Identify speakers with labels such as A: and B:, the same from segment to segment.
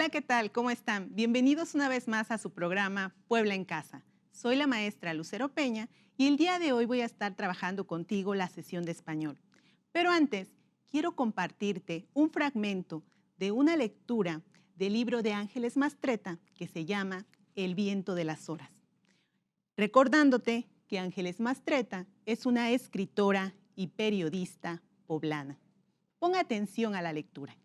A: Hola, ¿qué tal? ¿Cómo están? Bienvenidos una vez más a su programa Puebla en Casa. Soy la maestra Lucero Peña y el día de hoy voy a estar trabajando contigo la sesión de español. Pero antes, quiero compartirte un fragmento de una lectura del libro de Ángeles Mastretta que se llama El viento de las horas. Recordándote que Ángeles Mastretta es una escritora y periodista poblana. Pon atención a la lectura.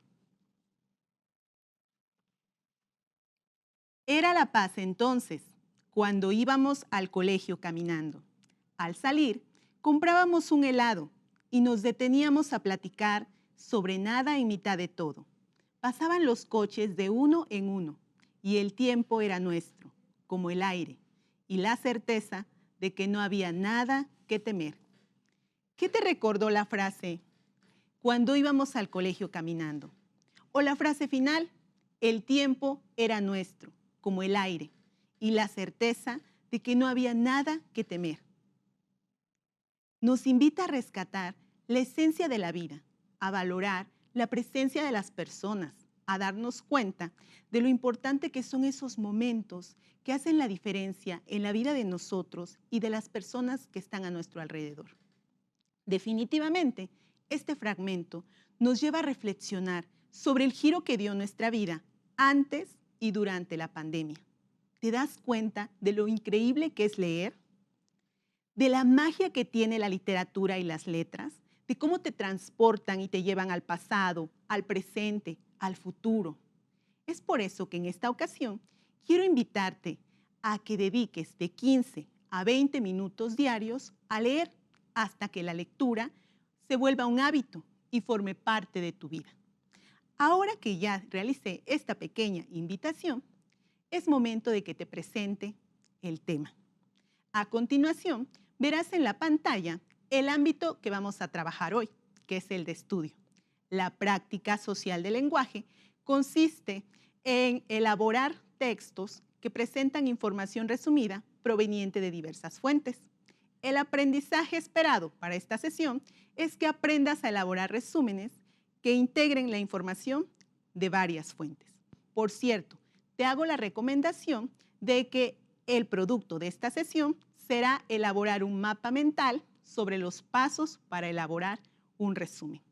A: Era La Paz entonces, cuando íbamos al colegio caminando. Al salir, comprábamos un helado y nos deteníamos a platicar sobre nada en mitad de todo. Pasaban los coches de uno en uno y el tiempo era nuestro, como el aire, y la certeza de que no había nada que temer. ¿Qué te recordó la frase cuando íbamos al colegio caminando? O la frase final, el tiempo era nuestro, como el aire, y la certeza de que no había nada que temer. Nos invita a rescatar la esencia de la vida, a valorar la presencia de las personas, a darnos cuenta de lo importante que son esos momentos que hacen la diferencia en la vida de nosotros y de las personas que están a nuestro alrededor. Definitivamente, este fragmento nos lleva a reflexionar sobre el giro que dio nuestra vida antes y durante la pandemia. ¿Te das cuenta de lo increíble que es leer? De la magia que tiene la literatura y las letras, de cómo te transportan y te llevan al pasado, al presente, al futuro. Es por eso que en esta ocasión quiero invitarte a que dediques de 15 a 20 minutos diarios a leer hasta que la lectura se vuelva un hábito y forme parte de tu vida. Ahora que ya realicé esta pequeña invitación, es momento de que te presente el tema. A continuación, verás en la pantalla el ámbito que vamos a trabajar hoy, que es el de estudio. La práctica social del lenguaje consiste en elaborar textos que presentan información resumida proveniente de diversas fuentes. El aprendizaje esperado para esta sesión es que aprendas a elaborar resúmenes que integren la información de varias fuentes. Por cierto, te hago la recomendación de que el producto de esta sesión será elaborar un mapa mental sobre los pasos para elaborar un resumen.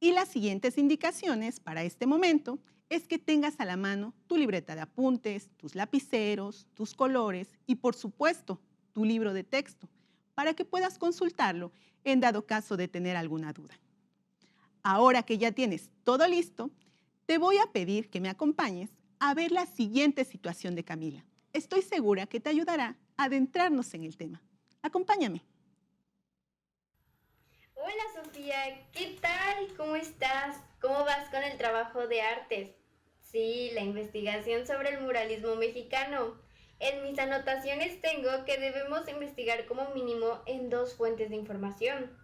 A: Y las siguientes indicaciones para este momento es que tengas a la mano tu libreta de apuntes, tus lapiceros, tus colores y, por supuesto, tu libro de texto, para que puedas consultarlo en dado caso de tener alguna duda. Ahora que ya tienes todo listo, te voy a pedir que me acompañes a ver la siguiente situación de Camila. Estoy segura que te ayudará a adentrarnos en el tema. Acompáñame.
B: Hola Sofía, ¿qué tal? ¿Cómo estás? ¿Cómo vas con el trabajo de artes? Sí, la investigación sobre el muralismo mexicano. En mis anotaciones tengo que debemos investigar como mínimo en 2 fuentes de información,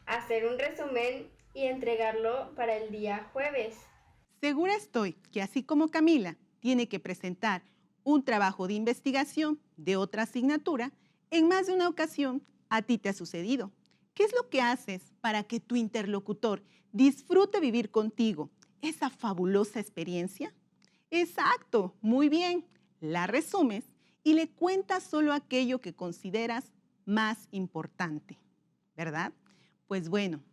B: hacer un resumen y entregarlo para el día jueves.
A: Segura estoy que así como Camila tiene que presentar un trabajo de investigación de otra asignatura, en más de una ocasión a ti te ha sucedido. ¿Qué es lo que haces para que tu interlocutor disfrute vivir contigo esa fabulosa experiencia? Exacto, muy bien. La resumes y le cuentas solo aquello que consideras más importante, ¿verdad? Pues bueno,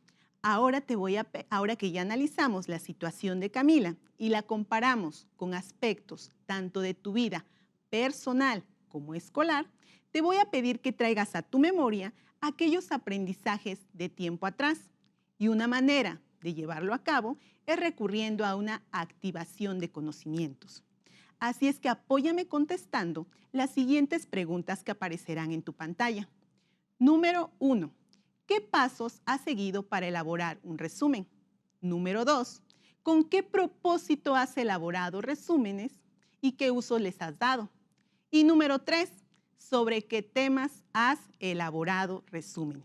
A: ahora que ya analizamos la situación de Camila y la comparamos con aspectos tanto de tu vida personal como escolar, te voy a pedir que traigas a tu memoria aquellos aprendizajes de tiempo atrás. Y una manera de llevarlo a cabo es recurriendo a una activación de conocimientos. Así es que apóyame contestando las siguientes preguntas que aparecerán en tu pantalla. Número 1. ¿Qué pasos has seguido para elaborar un resumen? Número 2. ¿Con qué propósito has elaborado resúmenes y qué uso les has dado? Y número 3. ¿Sobre qué temas has elaborado resúmenes?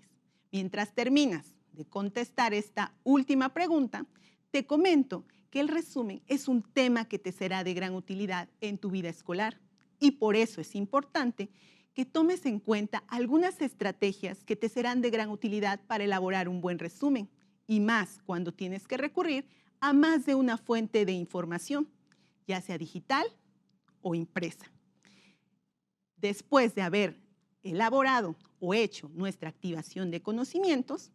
A: Mientras terminas de contestar esta última pregunta, te comento que el resumen es un tema que te será de gran utilidad en tu vida escolar y por eso es importante que tomes en cuenta algunas estrategias que te serán de gran utilidad para elaborar un buen resumen y más cuando tienes que recurrir a más de una fuente de información, ya sea digital o impresa. Después de haber elaborado o hecho nuestra activación de conocimientos,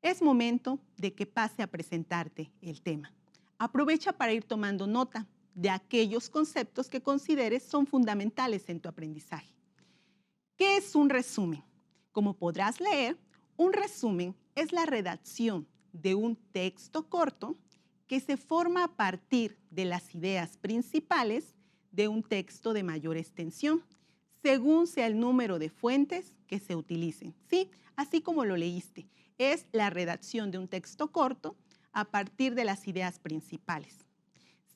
A: es momento de que pase a presentarte el tema. Aprovecha para ir tomando nota de aquellos conceptos que consideres son fundamentales en tu aprendizaje. ¿Qué es un resumen? Como podrás leer, un resumen es la redacción de un texto corto que se forma a partir de las ideas principales de un texto de mayor extensión, según sea el número de fuentes que se utilicen. Sí, así como lo leíste, es la redacción de un texto corto a partir de las ideas principales.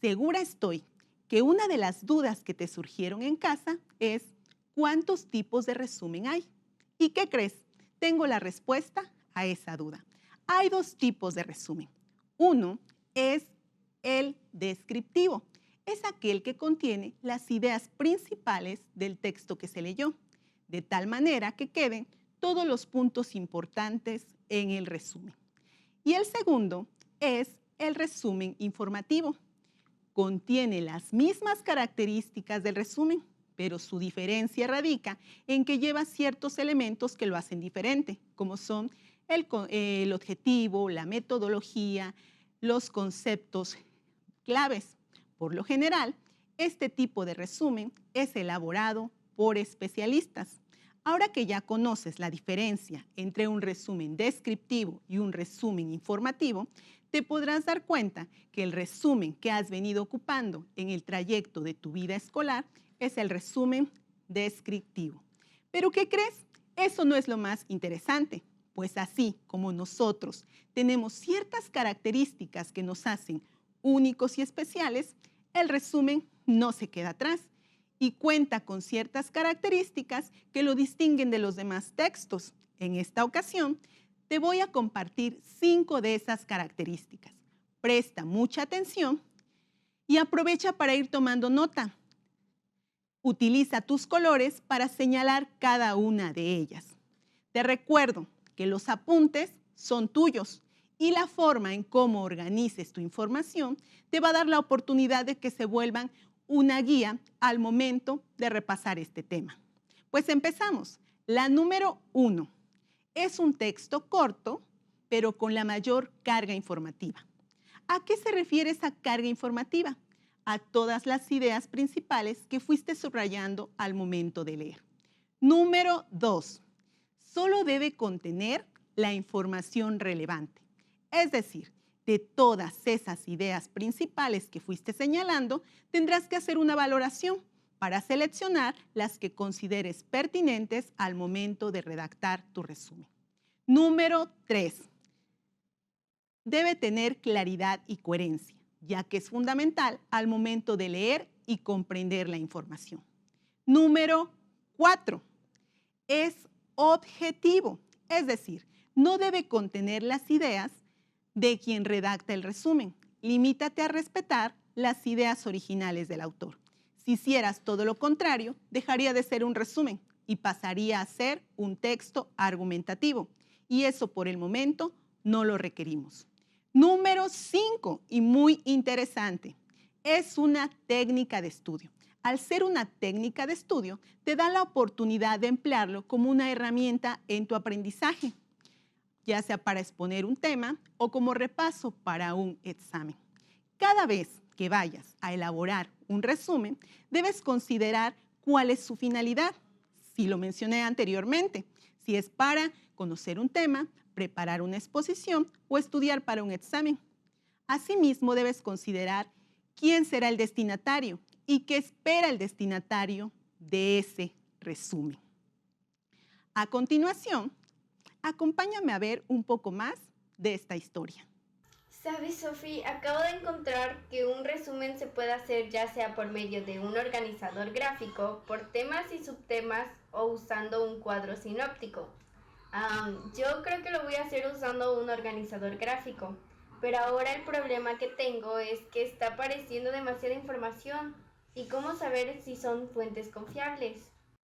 A: Segura estoy que una de las dudas que te surgieron en casa es ¿cuántos tipos de resumen hay? ¿Y qué crees? Tengo la respuesta a esa duda. Hay 2 tipos de resumen. Uno es el descriptivo. Es aquel que contiene las ideas principales del texto que se leyó, de tal manera que queden todos los puntos importantes en el resumen. Y el segundo es el resumen informativo. Contiene las mismas características del resumen, pero su diferencia radica en que lleva ciertos elementos que lo hacen diferente, como son el objetivo, la metodología, los conceptos claves. Por lo general, este tipo de resumen es elaborado por especialistas. Ahora que ya conoces la diferencia entre un resumen descriptivo y un resumen informativo, te podrás dar cuenta que el resumen que has venido ocupando en el trayecto de tu vida escolar es el resumen descriptivo. ¿Pero qué crees? Eso no es lo más interesante, pues así como nosotros tenemos ciertas características que nos hacen únicos y especiales, el resumen no se queda atrás y cuenta con ciertas características que lo distinguen de los demás textos. En esta ocasión, te voy a compartir 5 de esas características. Presta mucha atención y aprovecha para ir tomando nota. Utiliza tus colores para señalar cada una de ellas. Te recuerdo que los apuntes son tuyos y la forma en cómo organices tu información te va a dar la oportunidad de que se vuelvan una guía al momento de repasar este tema. Pues empezamos. La número 1 es un texto corto, pero con la mayor carga informativa. ¿A qué se refiere esa carga informativa? A todas las ideas principales que fuiste subrayando al momento de leer. Número 2. Solo debe contener la información relevante. Es decir, de todas esas ideas principales que fuiste señalando, tendrás que hacer una valoración para seleccionar las que consideres pertinentes al momento de redactar tu resumen. Número 3. Debe tener claridad y coherencia, ya que es fundamental al momento de leer y comprender la información. Número 4. Es objetivo, es decir, no debe contener las ideas de quien redacta el resumen. Limítate a respetar las ideas originales del autor. Si hicieras todo lo contrario, dejaría de ser un resumen y pasaría a ser un texto argumentativo. Y eso por el momento no lo requerimos. Número 5, y muy interesante, es una técnica de estudio. Al ser una técnica de estudio, te da la oportunidad de emplearlo como una herramienta en tu aprendizaje, ya sea para exponer un tema o como repaso para un examen. Cada vez que vayas a elaborar un resumen, debes considerar cuál es su finalidad. Si lo mencioné anteriormente, si es para conocer un tema, preparar una exposición o estudiar para un examen. Asimismo, debes considerar quién será el destinatario y qué espera el destinatario de ese resumen. A continuación, acompáñame a ver un poco más de esta historia.
B: ¿Sabes, Sofi? Acabo de encontrar que un resumen se puede hacer ya sea por medio de un organizador gráfico, por temas y subtemas o usando un cuadro sinóptico. Yo creo que lo voy a hacer usando un organizador gráfico, pero ahora el problema que tengo es que está apareciendo demasiada información. ¿Y cómo saber si son fuentes confiables?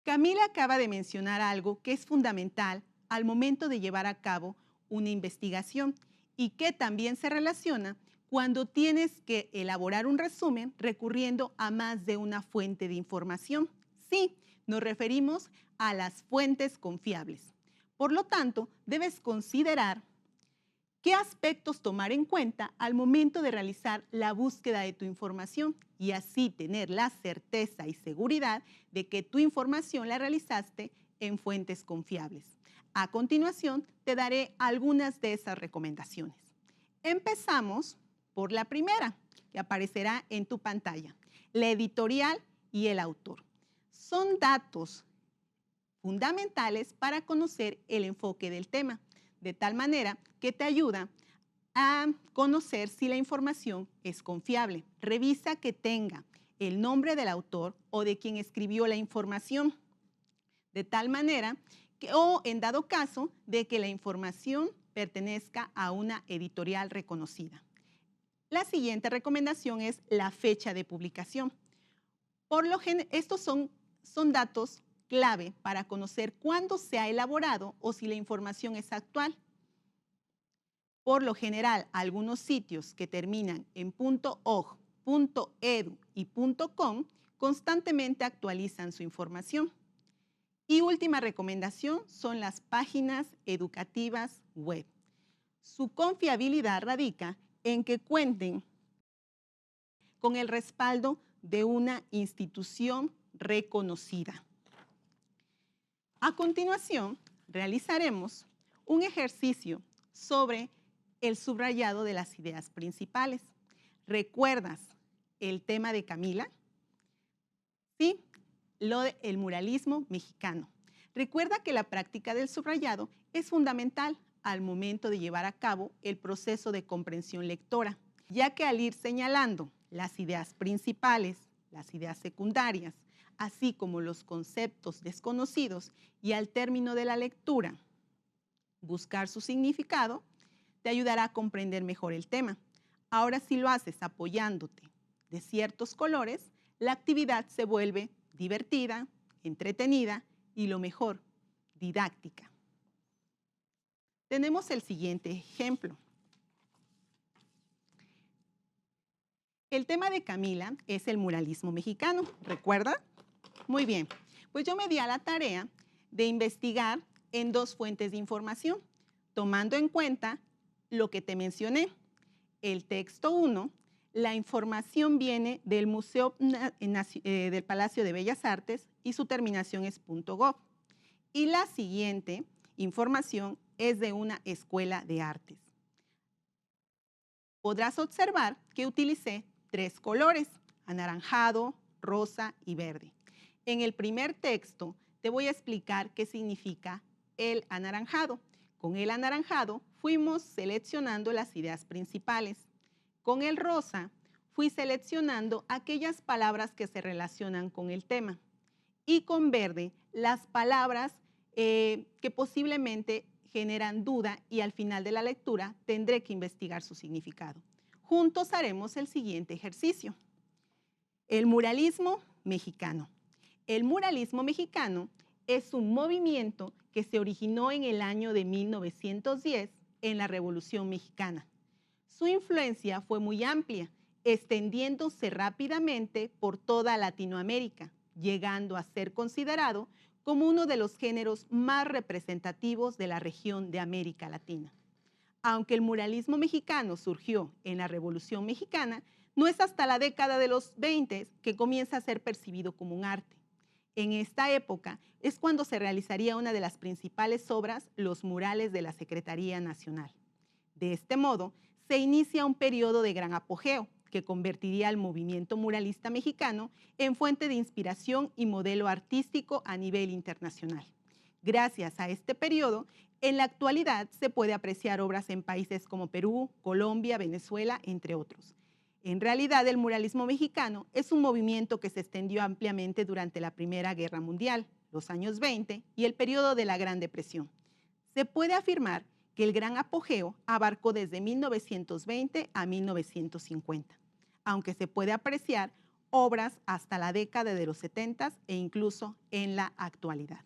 A: Camila acaba de mencionar algo que es fundamental al momento de llevar a cabo una investigación y que también se relaciona cuando tienes que elaborar un resumen recurriendo a más de una fuente de información. Sí, nos referimos a las fuentes confiables. Por lo tanto, debes considerar qué aspectos tomar en cuenta al momento de realizar la búsqueda de tu información y así tener la certeza y seguridad de que tu información la realizaste en fuentes confiables. A continuación, te daré algunas de esas recomendaciones. Empezamos por la primera, que aparecerá en tu pantalla, la editorial y el autor. Son datos fundamentales para conocer el enfoque del tema, de tal manera que te ayuda a conocer si la información es confiable. Revisa que tenga el nombre del autor o de quien escribió la información, de tal manera que, o en dado caso de que la información pertenezca a una editorial reconocida. La siguiente recomendación es la fecha de publicación. Estos son datos clave para conocer cuándo se ha elaborado o si la información es actual. Por lo general, algunos sitios que terminan en .org, .edu y .com constantemente actualizan su información. Y última recomendación son las páginas educativas web. Su confiabilidad radica en que cuenten con el respaldo de una institución reconocida. A continuación, realizaremos un ejercicio sobre el subrayado de las ideas principales. ¿Recuerdas el tema de Camila? Sí, lo del muralismo mexicano. Recuerda que la práctica del subrayado es fundamental al momento de llevar a cabo el proceso de comprensión lectora, ya que al ir señalando las ideas principales, las ideas secundarias, así como los conceptos desconocidos y al término de la lectura, buscar su significado, te ayudará a comprender mejor el tema. Ahora, si lo haces apoyándote de ciertos colores, la actividad se vuelve divertida, entretenida y lo mejor, didáctica. Tenemos el siguiente ejemplo. El tema de Camila es el muralismo mexicano, ¿recuerda? Muy bien, pues yo me di a la tarea de investigar en dos fuentes de información, tomando en cuenta lo que te mencioné. El texto 1, la información viene del Museo del Palacio de Bellas Artes y su terminación es .gov. Y la siguiente información es de una escuela de artes. Podrás observar que utilicé 3 colores, anaranjado, rosa y verde. En el primer texto te voy a explicar qué significa el anaranjado. Con el anaranjado fuimos seleccionando las ideas principales. Con el rosa fui seleccionando aquellas palabras que se relacionan con el tema. Y con verde las palabras que posiblemente generan duda y al final de la lectura tendré que investigar su significado. Juntos haremos el siguiente ejercicio. El muralismo mexicano. El muralismo mexicano es un movimiento que se originó en el año de 1910 en la Revolución Mexicana. Su influencia fue muy amplia, extendiéndose rápidamente por toda Latinoamérica, llegando a ser considerado como uno de los géneros más representativos de la región de América Latina. Aunque el muralismo mexicano surgió en la Revolución Mexicana, no es hasta la década de los 20 que comienza a ser percibido como un arte. En esta época es cuando se realizaría una de las principales obras, los murales de la Secretaría Nacional. De este modo, se inicia un periodo de gran apogeo que convertiría al movimiento muralista mexicano en fuente de inspiración y modelo artístico a nivel internacional. Gracias a este periodo, en la actualidad se puede apreciar obras en países como Perú, Colombia, Venezuela, entre otros. En realidad, el muralismo mexicano es un movimiento que se extendió ampliamente durante la Primera Guerra Mundial, los años 20 y el periodo de la Gran Depresión. Se puede afirmar que el gran apogeo abarcó desde 1920 a 1950, aunque se puede apreciar obras hasta la década de los 70 e incluso en la actualidad.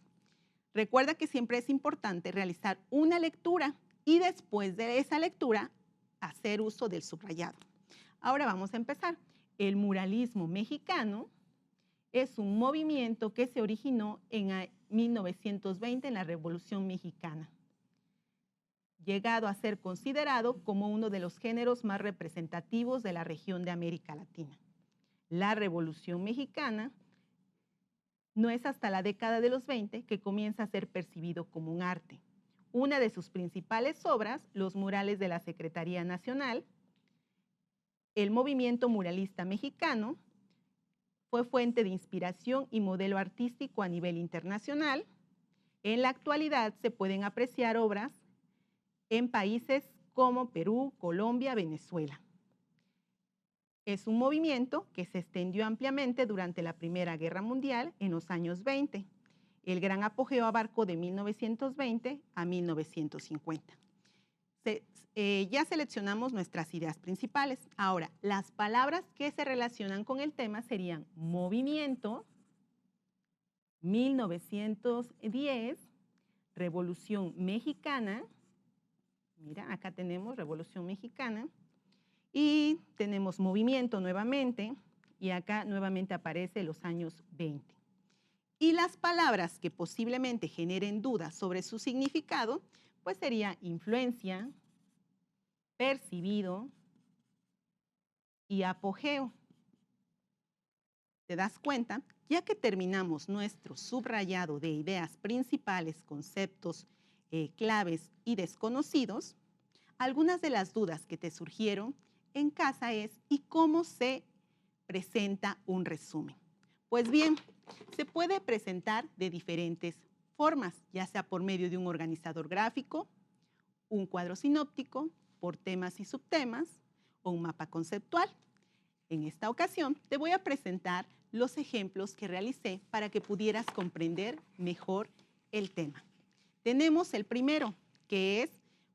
A: Recuerda que siempre es importante realizar una lectura y después de esa lectura hacer uso del subrayado. Ahora vamos a empezar. El muralismo mexicano es un movimiento que se originó en 1920 en la Revolución Mexicana, llegado a ser considerado como uno de los géneros más representativos de la región de América Latina. La Revolución Mexicana no es hasta la década de los 20 que comienza a ser percibido como un arte. Una de sus principales obras, los murales de la Secretaría Nacional, el movimiento muralista mexicano, fue fuente de inspiración y modelo artístico a nivel internacional. En la actualidad se pueden apreciar obras en países como Perú, Colombia, Venezuela. Es un movimiento que se extendió ampliamente durante la Primera Guerra Mundial en los años 20. El gran apogeo abarcó de 1920 a 1950. Ya seleccionamos nuestras ideas principales. Ahora, las palabras que se relacionan con el tema serían movimiento, 1910, Revolución Mexicana. Mira, acá tenemos Revolución Mexicana. Y tenemos movimiento nuevamente, y acá nuevamente aparece los años 20. Y las palabras que posiblemente generen dudas sobre su significado, pues sería influencia, percibido y apogeo. ¿Te das cuenta? Ya que terminamos nuestro subrayado de ideas principales, conceptos, claves y desconocidos, algunas de las dudas que te surgieron en casa es ¿y cómo se presenta un resumen? Pues bien, se puede presentar de diferentes formas, ya sea por medio de un organizador gráfico, un cuadro sinóptico, por temas y subtemas o un mapa conceptual. En esta ocasión te voy a presentar los ejemplos que realicé para que pudieras comprender mejor el tema. Tenemos el primero, que es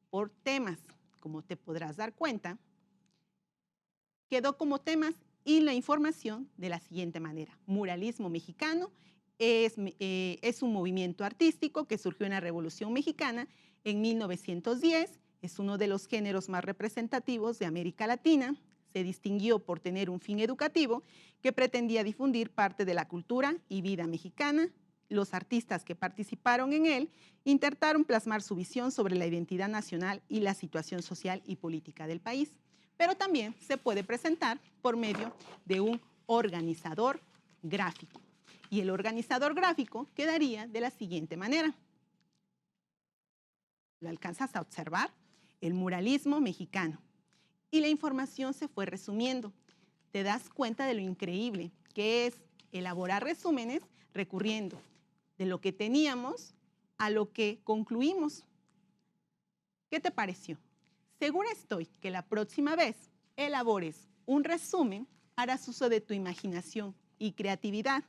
A: por temas. Como te podrás dar cuenta, quedó como temas y la información de la siguiente manera. Muralismo mexicano es un movimiento artístico que surgió en la Revolución Mexicana en 1910. Es uno de los géneros más representativos de América Latina. Se distinguió por tener un fin educativo que pretendía difundir parte de la cultura y vida mexicana. Los artistas que participaron en él intentaron plasmar su visión sobre la identidad nacional y la situación social y política del país, pero también se puede presentar por medio de un organizador gráfico. Y el organizador gráfico quedaría de la siguiente manera. ¿Lo alcanzas a observar? El muralismo mexicano. Y la información se fue resumiendo. Te das cuenta de lo increíble que es elaborar resúmenes recurriendo de lo que teníamos a lo que concluimos. ¿Qué te pareció? Segura estoy que la próxima vez elabores un resumen, harás uso de tu imaginación y creatividad.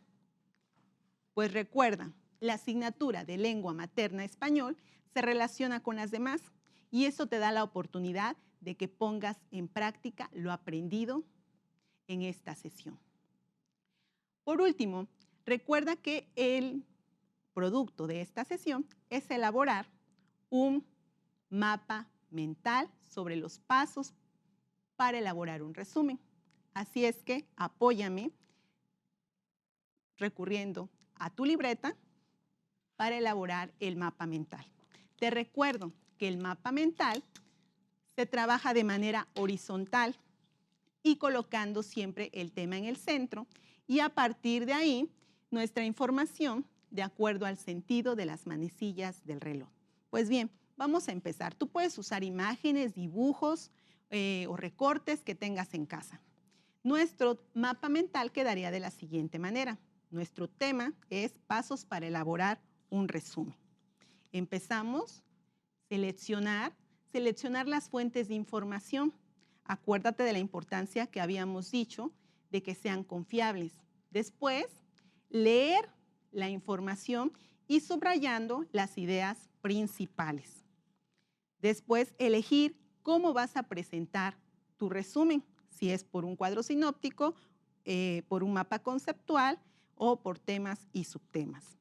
A: Pues recuerda, la asignatura de lengua materna español se relaciona con las demás y eso te da la oportunidad de que pongas en práctica lo aprendido en esta sesión. Por último, recuerda que el producto de esta sesión es elaborar un mapa mental sobre los pasos para elaborar un resumen. Así es que apóyame recurriendo a tu libreta para elaborar el mapa mental. Te recuerdo que el mapa mental se trabaja de manera horizontal y colocando siempre el tema en el centro y a partir de ahí nuestra información de acuerdo al sentido de las manecillas del reloj. Pues bien, vamos a empezar. Tú puedes usar imágenes, dibujos o recortes que tengas en casa. Nuestro mapa mental quedaría de la siguiente manera. Nuestro tema es pasos para elaborar un resumen. Empezamos, seleccionar las fuentes de información. Acuérdate de la importancia que habíamos dicho de que sean confiables. Después, leer la información y subrayando las ideas principales. Después, elegir cómo vas a presentar tu resumen, si es por un cuadro sinóptico, por un mapa conceptual o por temas y subtemas.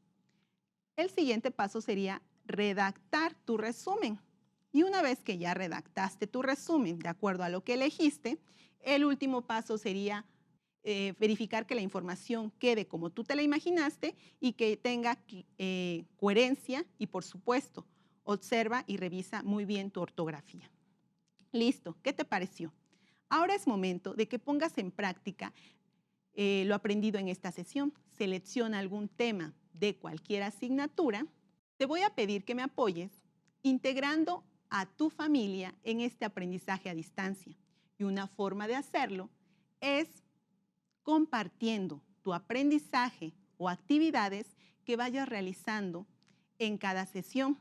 A: El siguiente paso sería redactar tu resumen. Y una vez que ya redactaste tu resumen de acuerdo a lo que elegiste, El último paso sería verificar que la información quede como tú te la imaginaste y que tenga coherencia y, por supuesto, observa y revisa muy bien tu ortografía. Listo, ¿qué te pareció? Ahora es momento de que pongas en práctica lo aprendido en esta sesión. Selecciona algún tema de cualquier asignatura. Te voy a pedir que me apoyes integrando a tu familia en este aprendizaje a distancia. Y una forma de hacerlo es compartiendo tu aprendizaje o actividades que vayas realizando en cada sesión,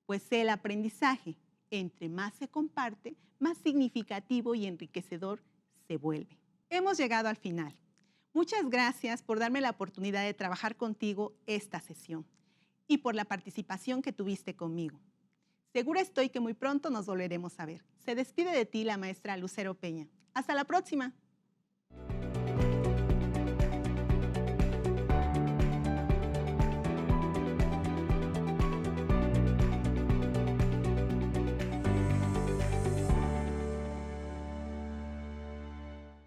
A: pues el aprendizaje, entre más se comparte, más significativo y enriquecedor se vuelve. Hemos llegado al final. Muchas gracias por darme la oportunidad de trabajar contigo esta sesión y por la participación que tuviste conmigo. Segura estoy que muy pronto nos volveremos a ver. Se despide de ti la maestra Lucero Peña. Hasta la próxima.